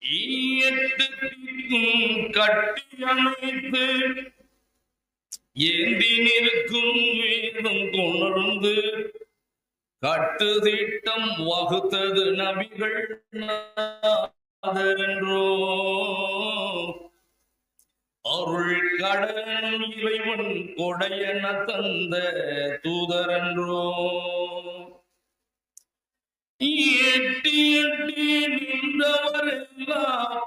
ஈயத்துக்கும் கட்டி அணைத்து ஏந்தி நிற்கும் வேதம் கொணர்ந்து கட்டு திட்டம் வகுத்தது நபிகள் நாதரென்றோ அருள் கடனும் இறைவன் கொடையன தந்த தூதரென்றோ எட்டி எட்டி நின்றவரெல்லாம்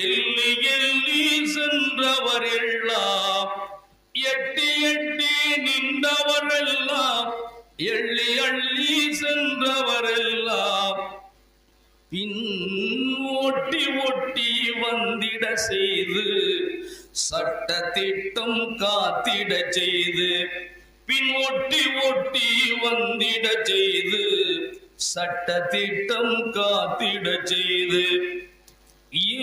எள்ளி எள்ளி சென்றவரெல்லாம் எட்டி எட்டி நின்றவரெல்லாம் எள்ளி அள்ளி சென்றவரெல்லாம் பின் ஓட்டி ஓட்டி வந்திட செய்து சட்ட திட்டம் காத்திட செய்து பின் ஓட்டி ஓட்டி வந்திட செய்து சட்ட திட்டம் காத்திட செய்து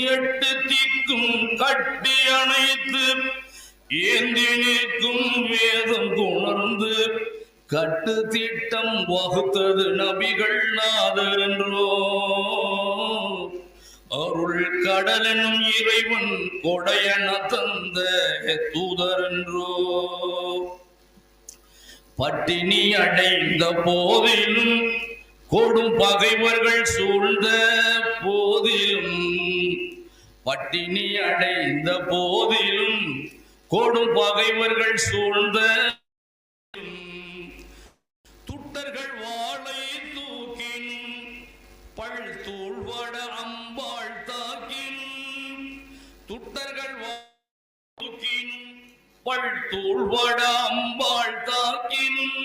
எட்டு திக்கும் கட்டி அணைத்து ஏந்தி நிற்கும் வேதம் கொணர்ந்து கட்டு திட்டம் வகுத்தது நபிகள் நாதரென்றோ அருள் கடலெனும் இறைவன் கொடையன தந்த தூதரென்றோ பட்டினி அடைந்த போதிலும் கொடும் பகைவர்கள் சூழ்ந்த போதிலும் பட்டினி அடைந்த போதிலும் கொடும் பகைவர்கள் சூழ்ந்த துட்டர்கள் வாளை தூக்கினும் பல் தூள்வட அம்பாள் தாக்கினும் துட்டர்கள் தூக்கினும் பல் தூள்வட அம்பாள் தாக்கினும்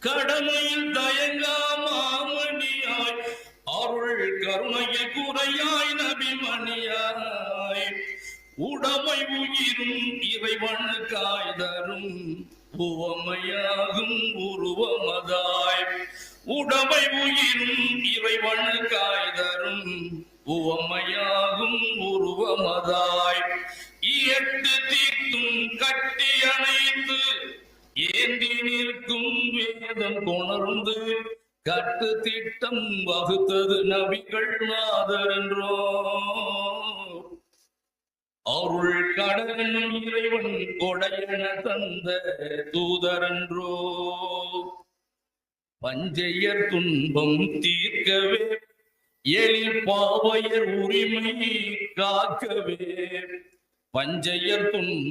கடமையில் தயங்கா மாமணியாய் அருள் கருணையில் குறையாய் நபிமணியாய் உடமை உயிரும் இறைவனுக்காய் தரும் உவமையாகும் உருவமதாய் உடமை உயிரும் இறைவனுக்காய் தரும் உவமையாகும் உருவமதாய் எட்டு தீர்த்தும் கட்டி அணைத்து ஏந்தி நிற்கும் வேதம் கொணர்ந்து கட்டு திட்டம் வகுத்தது நபிகள் நாதரென்றோ அருள் கடனும் இறைவன் கொடையன தந்த தூதரென்றோ பஞ்சையர் துன்பம் தீர்க்கவே எழில் பாவையர் உரிமை காக்கவே பஞ்சையர் துன்பம்